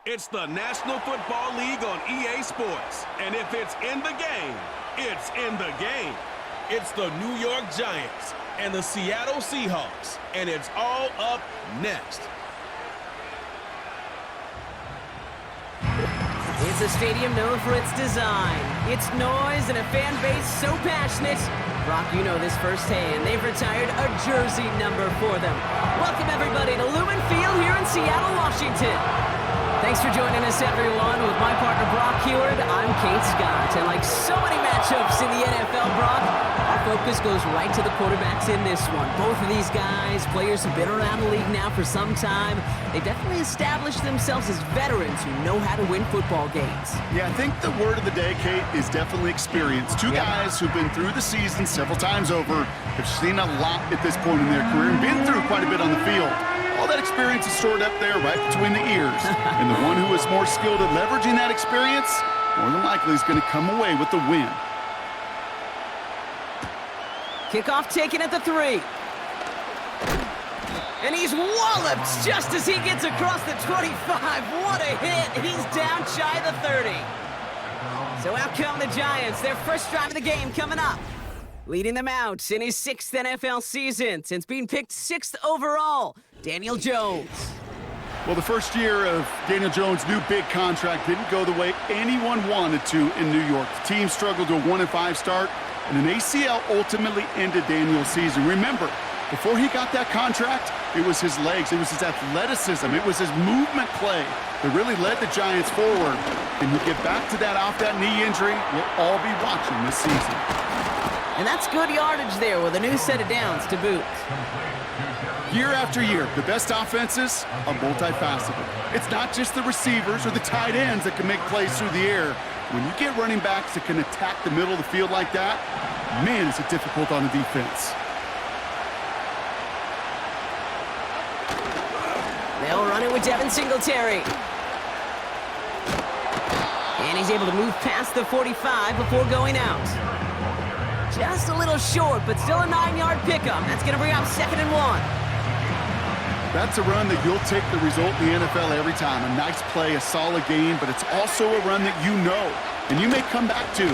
It's the National Football League on EA Sports. And if it's in the game, it's in the game. It's the New York Giants and the Seattle Seahawks. And it's all up next. It's a stadium known for its design, its noise, and a fan base so passionate. Brock, you know this firsthand. They've retired a jersey number for them. Welcome, everybody, to Lumen Field here in Seattle, Washington. Thanks for joining us, everyone. With my partner, Brock Heward, I'm Kate Scott. And like so many matchups in the NFL, Brock, our focus goes right to the quarterbacks in this one. Both of these guys, players who've been around the league now for some time, they definitely established themselves as veterans who know how to win football games. Yeah, I think the word of the day, Kate, is definitely experience. Two guys who've been through the season several times over, have seen a lot at this point in their career, and been through quite a bit on the field. All that experience is stored up there right between the ears. And the one who is more skilled at leveraging that experience, more than likely is going to come away with the win. Kickoff taken at the 3. And he's walloped just as he gets across the 25. What a hit. He's down shy of the 30. So out come the Giants. Their first drive of the game coming up. Leading them out in his 6th NFL season since being picked 6th overall, Daniel Jones. Well, the first year of Daniel Jones' new big contract didn't go the way anyone wanted to in New York. The team struggled to a 1-5 start, and an ACL ultimately ended Daniel's season. Remember, before he got that contract, it was his legs, it was his athleticism, it was his movement play that really led the Giants forward. And you get back to that off that knee injury, we'll all be watching this season. And that's good yardage there with a new set of downs to boot. Year after year, the best offenses are multifaceted. It's not just the receivers or the tight ends that can make plays through the air. When you get running backs that can attack the middle of the field like that, man, is it difficult on the defense. They'll run it with Devin Singletary. And he's able to move past the 45 before going out. Just a little short, but still a 9-yard pickup. That's going to bring up 2nd and 1. That's a run that you'll take the result in the NFL every time. A nice play, a solid game, but it's also a run that you know, and you may come back to,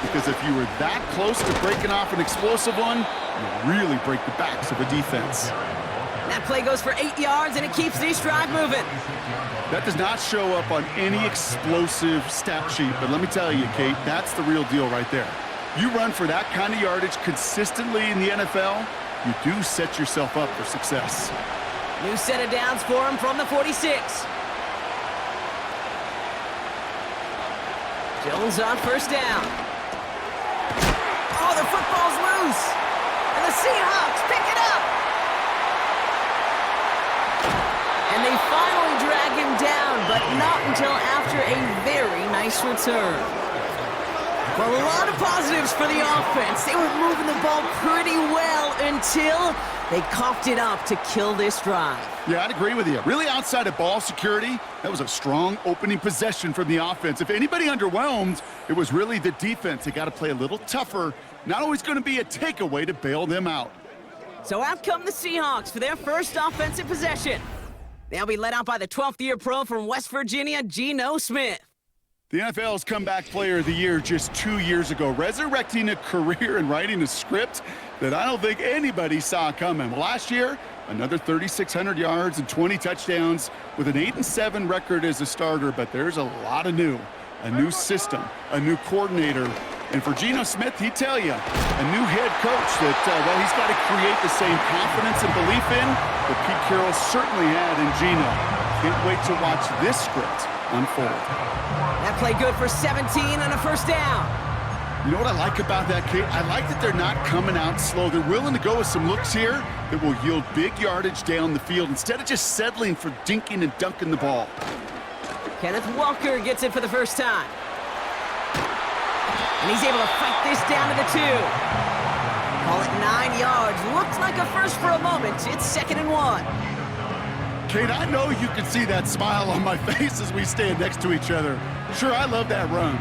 because if you were that close to breaking off an explosive one, you really break the backs of a defense. That play goes for 8 yards, and it keeps this drive moving. That does not show up on any explosive stat sheet, but let me tell you, Kate, that's the real deal right there. You run for that kind of yardage consistently in the NFL, you do set yourself up for success. New set of downs for him from the 46. Jones on first down. Oh, the football's loose. And the Seahawks pick it up. And they finally drag him down, but not until after a very nice return. Well, a lot of positives for the offense. They were moving the ball pretty well until they coughed it up to kill this drive. Yeah, I'd agree with you. Really, outside of ball security, that was a strong opening possession from the offense. If anybody underwhelmed, it was really the defense. They got to play a little tougher. Not always going to be a takeaway to bail them out. So out come the Seahawks for their first offensive possession. They'll be led out by the 12th-year pro from West Virginia, Geno Smith. The NFL's Comeback Player of the Year just 2 years ago, resurrecting a career and writing a script that I don't think anybody saw coming. Last year, another 3,600 yards and 20 touchdowns with an 8-7 record as a starter, but there's a lot of new. A new system, a new coordinator, and for Geno Smith, he'd tell you, a new head coach that, well, he's got to create the same confidence and belief in that Pete Carroll certainly had in Geno. Can't wait to watch this script unfold. That play good for 17 and a first down. You know what I like about that, Kate? I like that they're not coming out slow. They're willing to go with some looks here that will yield big yardage down the field instead of just settling for dinking and dunking the ball. Kenneth Walker gets it for the first time. And he's able to fight this down to the 2. Call it 9 yards. Looked like a first for a moment. It's 2nd and 1. Kate, I know you can see that smile on my face as we stand next to each other. Sure, I love that run.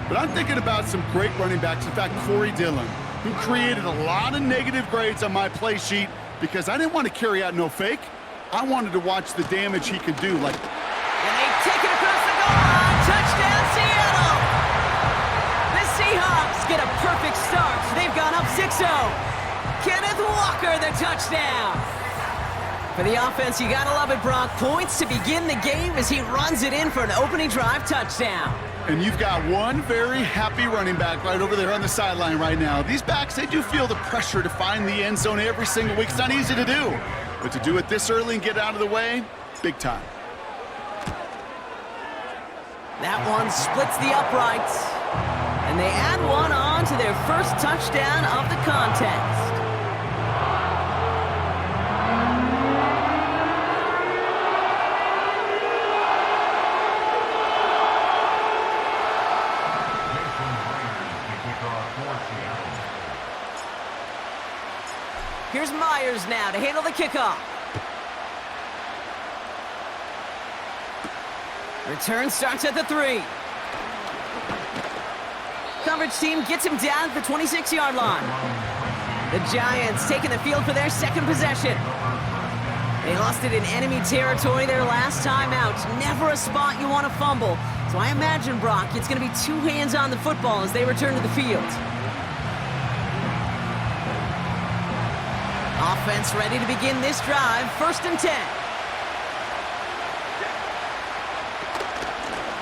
But I'm thinking about some great running backs. In fact, Corey Dillon, who created a lot of negative grades on my play sheet because I didn't want to carry out no fake. I wanted to watch the damage he could do. And they take it across the the touchdown. For the offense, you gotta love it, Brock. Points to begin the game as he runs it in for an opening drive touchdown. And you've got one very happy running back right over there on the sideline right now. These backs, they do feel the pressure to find the end zone every single week. It's not easy to do, but to do it this early and get out of the way, big time. That one splits the uprights. And they add one on to their first touchdown of the contest. Here's Myers now to handle the kickoff. Return starts at the 3. Coverage team gets him down at the 26-yard line. The Giants taking the field for their second possession. They lost it in enemy territory their last time out. Never a spot you want to fumble. So I imagine, Brock, it's going to be 2 hands on the football as they return to the field. Offense ready to begin this drive. 1st and 10.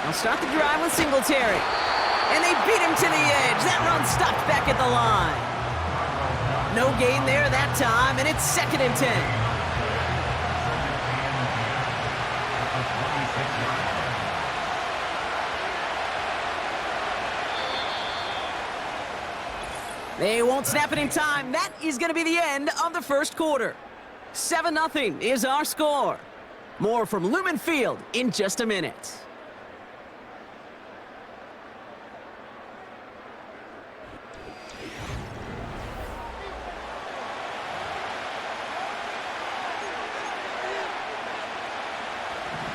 They'll start the drive with Singletary. And they beat him to the edge. That run stopped back at the line. No gain there that time, and it's 2nd and 10. They won't snap it in time. That is going to be the end of the first quarter. 7-0 is our score. More from Lumen Field in just a minute.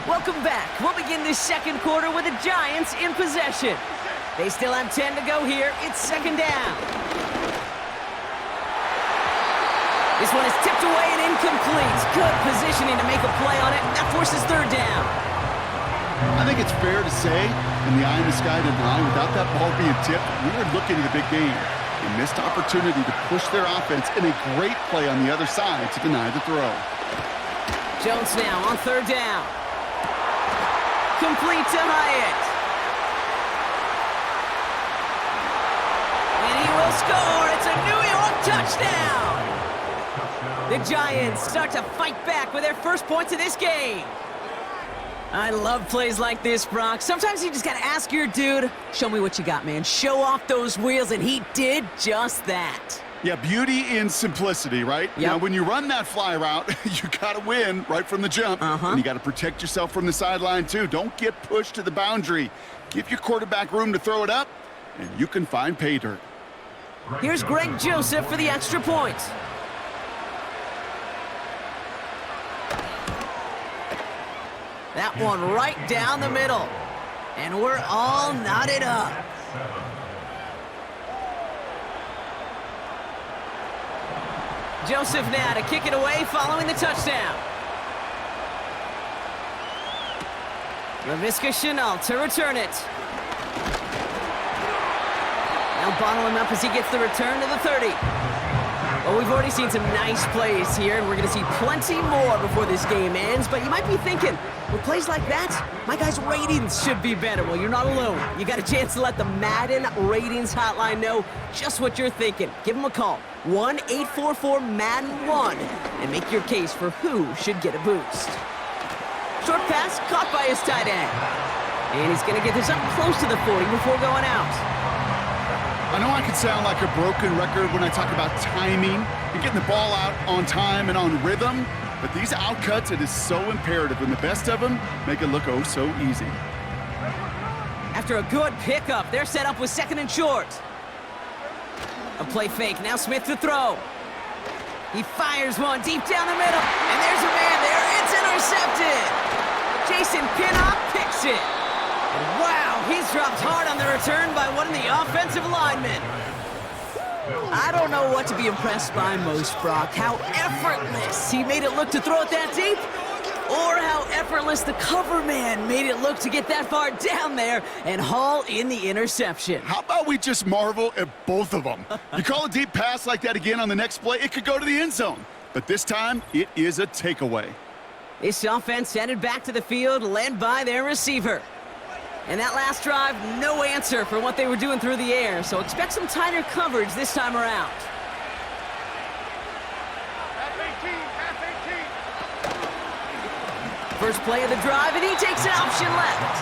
Welcome back. We'll begin this second quarter with the Giants in possession. They still have 10 to go here. It's 2nd down. This one is tipped away and incomplete. Good positioning to make a play on it. That forces 3rd down. I think it's fair to say, in the eye in the sky line, without that ball being tipped, we were looking at a big game. A missed opportunity to push their offense and a great play on the other side to deny the throw. Jones now on 3rd down. Complete to Hyatt. And he will score. It's a New York touchdown. The Giants start to fight back with their first points of this game. I love plays like this, Brock. Sometimes you just got to ask your dude, show me what you got, man. Show off those wheels, and he did just that. Yeah, beauty in simplicity, right? Yep. Now, when you run that fly route, you got to win right from the jump. And you got to protect yourself from the sideline, too. Don't get pushed to the boundary. Give your quarterback room to throw it up, and you can find pay dirt. Here's Greg Joseph for the extra point. That one right down the middle. And we're all knotted up. Joseph now to kick it away following the touchdown. Laviska Shenault to return it. Now bottle him up as he gets the return to the 30. Well, we've already seen some nice plays here, and we're going to see plenty more before this game ends. But you might be thinking, with plays like that, my guys' ratings should be better. Well, you're not alone. You got a chance to let the Madden ratings hotline know just what you're thinking. Give them a call, 1-844-MADDEN-1, and make your case for who should get a boost. Short pass caught by his tight end. And he's going to get this up close to the 40 before going out. I know I could sound like a broken record when I talk about timing and getting the ball out on time and on rhythm, but these outcuts, it is so imperative, and the best of them make it look oh so easy. After a good pickup, they're set up with 2nd and short. A play fake, now Smith to throw. He fires one deep down the middle, and there's a man there. It's intercepted. Jason Pinnock picks it. Wow, he's dropped hard on the return by one of the offensive linemen. I don't know what to be impressed by most, Brock. How effortless he made it look to throw it that deep, or how effortless the cover man made it look to get that far down there and haul in the interception. How about we just marvel at both of them? You call a deep pass like that again on the next play, it could go to the end zone. but this time it is a takeaway. This offense headed back to the field, led by their receiver. And that last drive, no answer for what they were doing through the air, so expect some tighter coverage this time around. First play of the drive, and he takes an option left.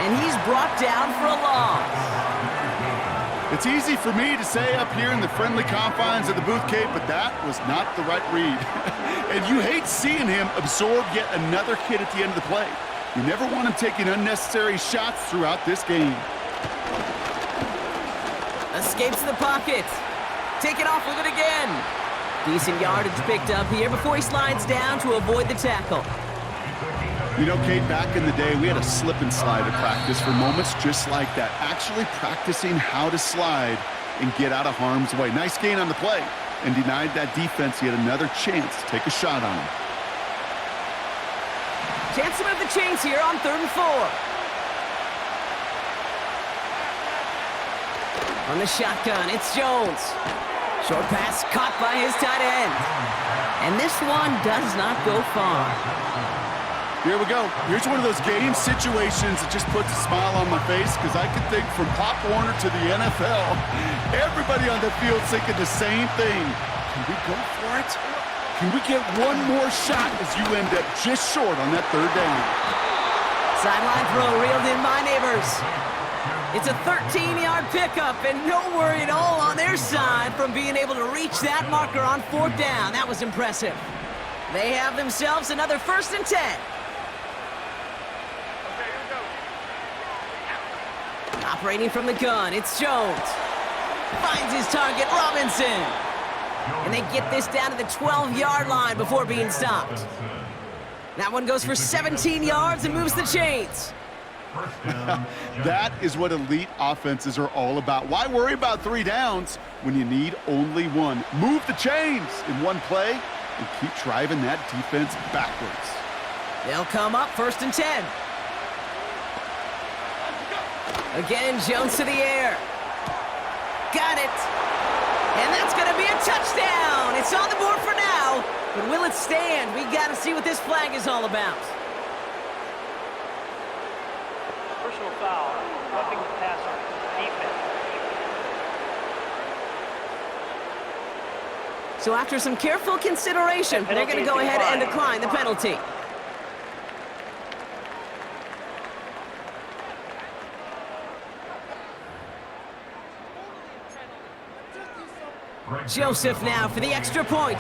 And he's brought down for a loss. It's easy for me to say up here in the friendly confines of the booth, Kate, but that was not the right read. And you hate seeing him absorb yet another hit at the end of the play. You never want him taking unnecessary shots throughout this game. Escapes the pocket. Taking off with it again. Decent yardage picked up here before he slides down to avoid the tackle. You know, Kate, back in the day, we had a slip and slide at practice for moments just like that. Actually practicing how to slide and get out of harm's way. Nice gain on the play, and denied that defense yet another chance to take a shot on him. Chance to move the chains here on 3rd and 4. On the shotgun, it's Jones. Short pass caught by his tight end. And this one does not go far. Here we go. Here's one of those game situations that just puts a smile on my face, because I can think from Pop Warner to the NFL, everybody on the field thinking the same thing. Can we go for it? Can we get one more shot as you end up just short on that 3rd down? Sideline throw reeled in by Neighbors. It's a 13-yard pickup, and no worry at all on their side from being able to reach that marker on 4th down. That was impressive. They have themselves another 1st and 10. Operating from the gun, it's Jones. Finds his target, Robinson. And they get this down to the 12-yard line before being stopped. That one goes for 17 yards and moves the chains. That is what elite offenses are all about. Why worry about 3 downs when you need only 1? Move the chains in one play and keep driving that defense backwards. They'll come up 1st and 10. Again, Jones to the air. Got it. And that's going to be a touchdown. It's on the board for now. But will it stand? We got to see what this flag is all about. Personal foul, roughing the passer, defense. So after some careful consideration, they're going to go ahead and decline the penalty. Joseph now for the extra point.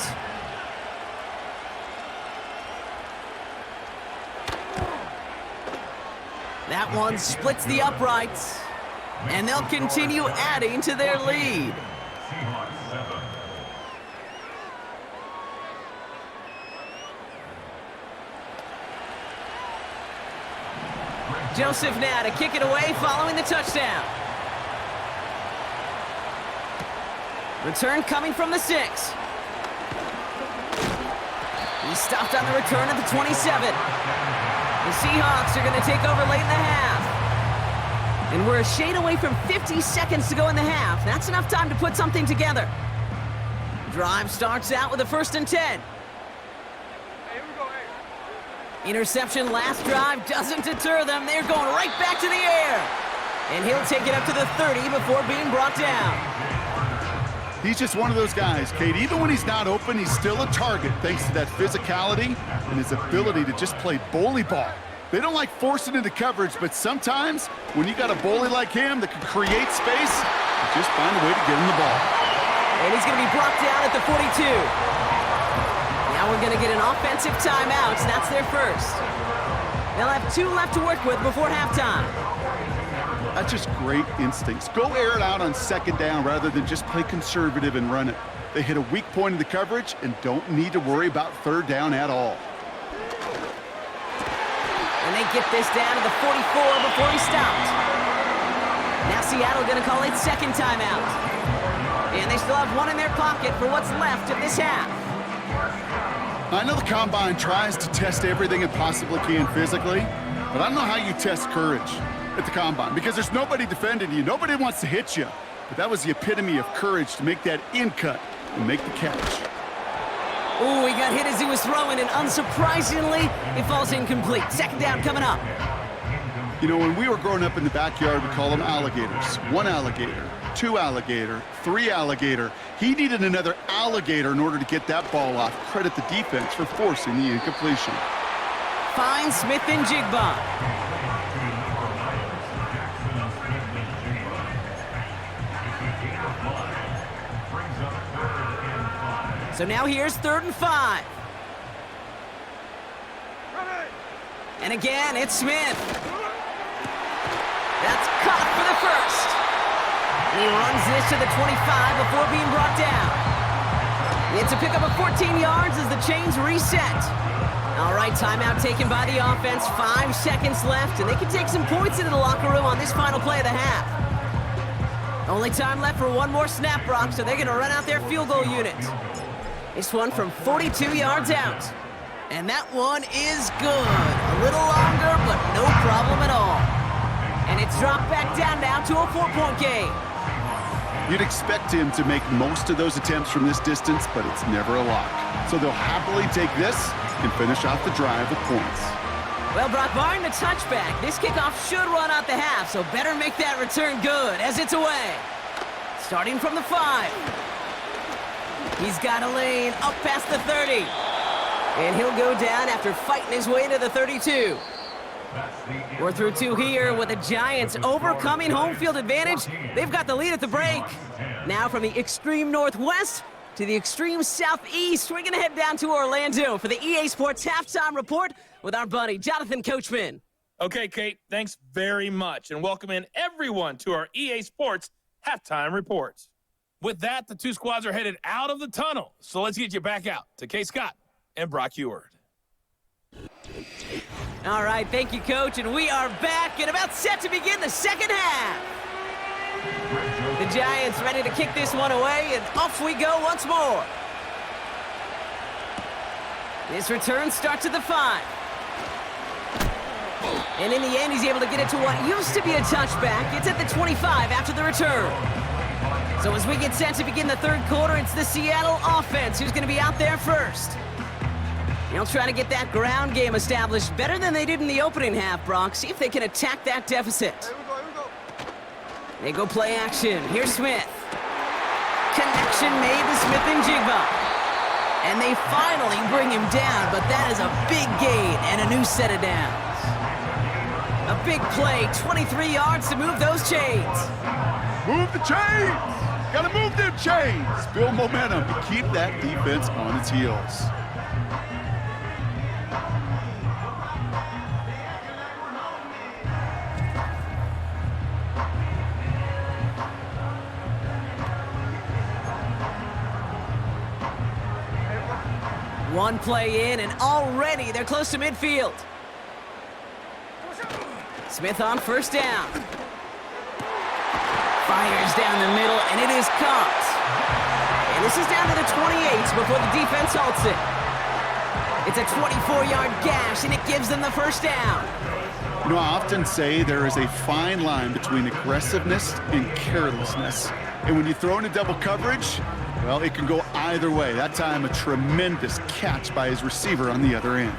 That one splits the uprights, and they'll continue adding to their lead. Joseph now to kick it away following the touchdown. Return coming from the 6. He stopped on the return at the 27. The Seahawks are going to take over late in the half. And we're a shade away from 50 seconds to go in the half. That's enough time to put something together. Drive starts out with a 1st and 10. Interception last drive doesn't deter them. They're going right back to the air. And he'll take it up to the 30 before being brought down. He's just one of those guys, Kate. Even when he's not open, he's still a target thanks to that physicality and his ability to just play bully ball. They don't like forcing into coverage, but sometimes when you got a bully like him that can create space, you just find a way to get him the ball. And he's going to be brought down at the 42. Now we're going to get an offensive timeout, and that's their first. They'll have 2 left to work with before halftime. That's just great instincts. Go air it out on 2nd down rather than just play conservative and run it. They hit a weak point in the coverage and don't need to worry about 3rd down at all. And they get this down to the 44 before he stopped. Now Seattle going to call its 2nd timeout. And they still have 1 in their pocket for what's left of this half. I know the Combine tries to test everything it possibly can physically, but I don't know how you test courage at the Combine, because there's nobody defending you. Nobody wants to hit you. But that was the epitome of courage to make that in cut and make the catch. Ooh, he got hit as he was throwing, and unsurprisingly, it falls incomplete. Second down coming up. You know, when we were growing up in the backyard, we call them alligators. 1 alligator, 2 alligator, 3 alligator. He needed another alligator in order to get that ball off. Credit the defense for forcing the incompletion. Finds Smith and Jigba. So now here's 3rd and 5. And again, it's Smith. That's caught for the first. He runs this to the 25 before being brought down. It's a pickup of 14 yards as the chains reset. All right, timeout taken by the offense. 5 seconds left, and they can take some points into the locker room on this final play of the half. Only time left for one more snap, Brock, so they're going to run out their field goal unit. This one from 42 yards out. And that one is good. A little longer, but no problem at all. And it's dropped back down now to a 4-point game. You'd expect him to make most of those attempts from this distance, but it's never a lock. So they'll happily take this and finish off the drive with points. Well, Brock, barring the touchback, this kickoff should run out the half, so better make that return good as it's away. Starting from the 5. He's got a lane up past the 30. And he'll go down after fighting his way to the 32. We're through 2 here with the Giants overcoming home field advantage. They've got the lead at the break. Now from the extreme northwest to the extreme southeast, we're going to head down to Orlando for the EA Sports Halftime Report with our buddy Jonathan Coachman. Okay, Kate, thanks very much. And welcome in everyone to our EA Sports Halftime Reports. With that, the 2 squads are headed out of the tunnel. So let's get you back out to Kay Scott and Brock Eward. All right, thank you, Coach. And we are back and about set to begin the second half. The Giants ready to kick this one away, and off we go once more. This return starts at the 5. And in the end, he's able to get it to what used to be a touchback. It's at the 25 after the return. So as we get set to begin the 3rd quarter, it's the Seattle offense who's going to be out there first. They'll try to get that ground game established better than they did in the opening half, Brock. See if they can attack that deficit. They go play action. Here's Smith. Connection made to Smith and Jigba. And they finally bring him down, but that is a big gain and a new set of downs. A big play, 23 yards to move those chains. Move the chains! Gotta move them chains! Build momentum to keep that defense on its heels. One play in, and already they're close to midfield. Smith on first down. Fires down the middle, and it is caught. And this is down to the 28 before the defense halts it. It's a 24-yard gash, and it gives them the first down. You know, I often say there is a fine line between aggressiveness and carelessness. And when you throw into double coverage, well, it can go either way. That time, a tremendous catch by his receiver on the other end.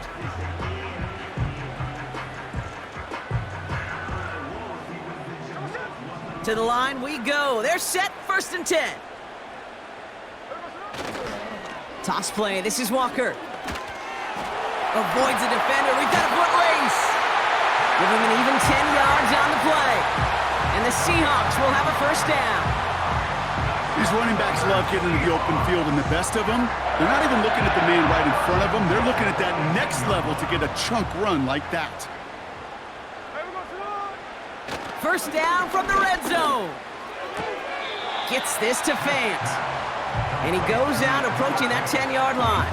To the line we go. They're set, 1st and 10. Toss play, this is Walker. Avoids a defender, we've got a foot race. Give him an even 10 yards on the play. And the Seahawks will have a first down. These running backs love getting into the open field, and the best of them, they're not even looking at the man right in front of them. They're looking at that next level to get a chunk run like that. First down from the red zone. Gets this to Fant. And he goes out approaching that 10-yard line.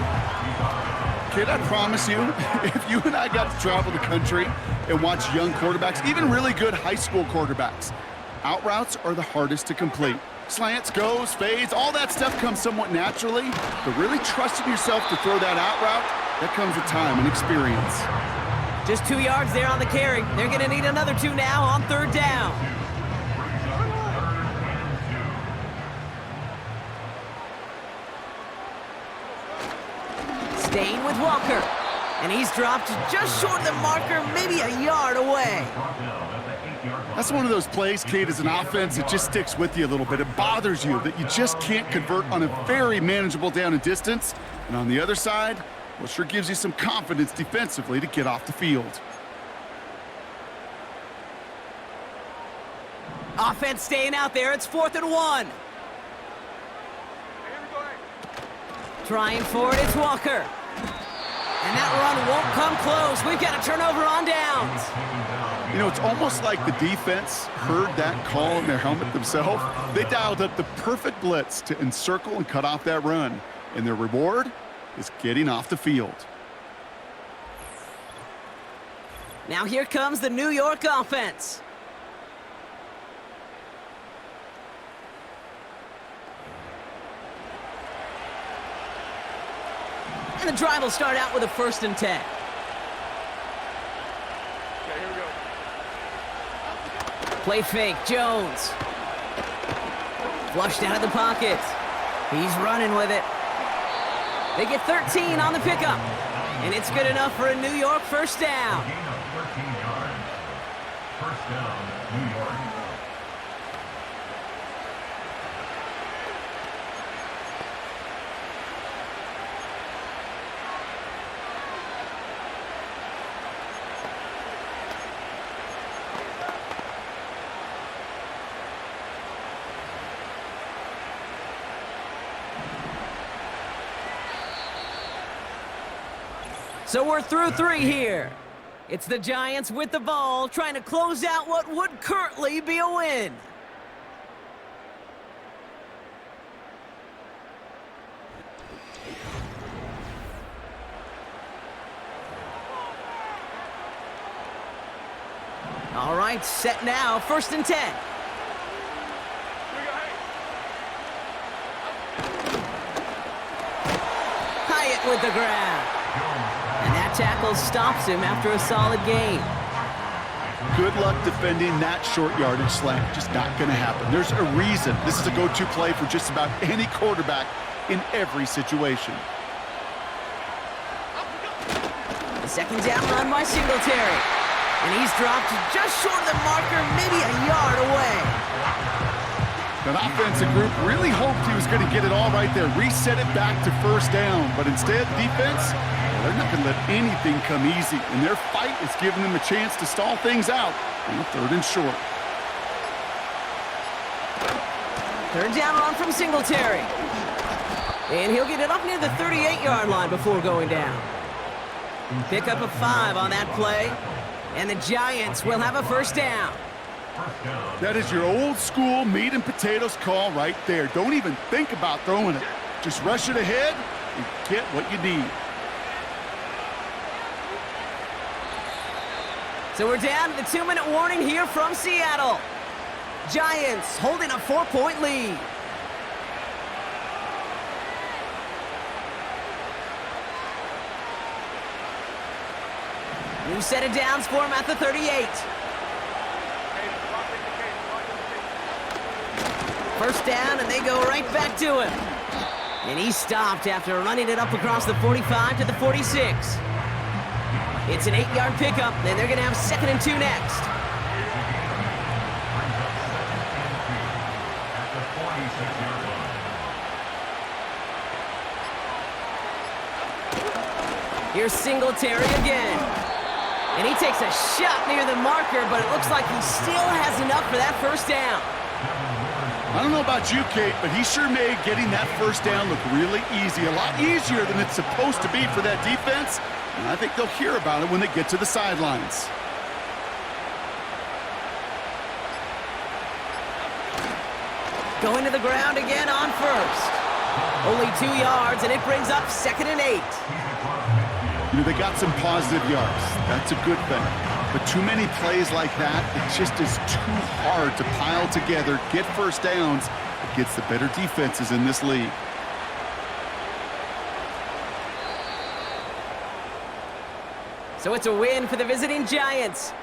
Kid, I promise you, if you and I got to travel the country and watch young quarterbacks, even really good high school quarterbacks, out routes are the hardest to complete. Slants, goes, fades, all that stuff comes somewhat naturally, but really trusting yourself to throw that out route, that comes with time and experience. Just 2 yards there on the carry. They're going to need another 2 now on 3rd down. with Walker. And he's dropped just short of the marker, maybe a yard away. That's one of those plays, Kate, as an offense, it just sticks with you a little bit. It bothers you that you just can't convert on a very manageable down and distance. And on the other side, well, sure gives you some confidence defensively to get off the field. Offense staying out there. It's 4th and 1. Trying for it, it's Walker. And that run won't come close. We've got a turnover on downs. You know, it's almost like the defense heard that call in their helmet themselves. They dialed up the perfect blitz to encircle and cut off that run. And their reward is getting off the field. Now here comes the New York offense. And the drive will start out with a 1st and 10. Okay, here we go. Play fake, Jones. Flushed out of the pocket. He's running with it. They get 13 on the pickup. And it's good enough for a New York 1st down. Gain of 13 yards. 1st down, New York. So we're through 3 here. It's the Giants with the ball, trying to close out what would currently be a win. All right, set now, 1st and 10. Hyatt with the grab. And that tackle stops him after a solid gain. Good luck defending that short yardage slant. Just not going to happen. There's a reason this is a go-to play for just about any quarterback in every situation. The 2nd down run by Singletary. And he's dropped just short of the marker, maybe a yard away. That offensive group really hoped he was going to get it all right there, reset it back to 1st down. But instead, defense, they're not going to let anything come easy. And their fight is giving them a chance to stall things out on the 3rd and short. 3rd down run from Singletary. And he'll get it up near the 38-yard line before going down. Pick up a 5 on that play. And the Giants will have a 1st down. That is your old school meat and potatoes call right there. Don't even think about throwing it. Just rush it ahead and get what you need. So we're down to the 2-minute warning here from Seattle. Giants holding a 4-point lead. New set of downs for him at the 38. 1st down, and they go right back to him. And he stopped after running it up across the 45 to the 46. It's an 8-yard pickup, and they're going to have 2nd and 2 next. Here's Singletary again. And he takes a shot near the marker, but it looks like he still has enough for that 1st down. I don't know about you, Kate, but he sure made getting that 1st down look really easy. A lot easier than it's supposed to be for that defense. And I think they'll hear about it when they get to the sidelines. Going to the ground again on 1st. Only 2 yards, and it brings up 2nd and 8. You know, they got some positive yards. That's a good thing. But too many plays like that, it just is too hard to pile together, get 1st downs against the better defenses in this league. So it's a win for the visiting Giants.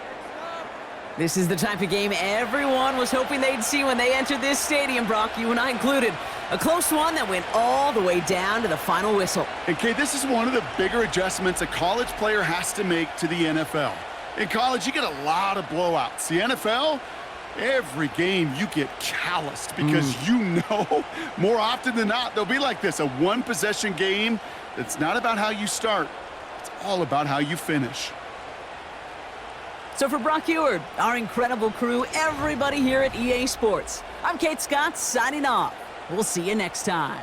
This is the type of game everyone was hoping they'd see when they entered this stadium, Brock, you and I included. A close one that went all the way down to the final whistle. And Kay, this is one of the bigger adjustments a college player has to make to the NFL. In college, you get a lot of blowouts. The NFL, every game you get calloused because you know more often than not they'll be like this, a one-possession game that's not about how you start. It's all about how you finish. So for Brock Eward, our incredible crew, everybody here at EA Sports, I'm Kate Scott signing off. We'll see you next time.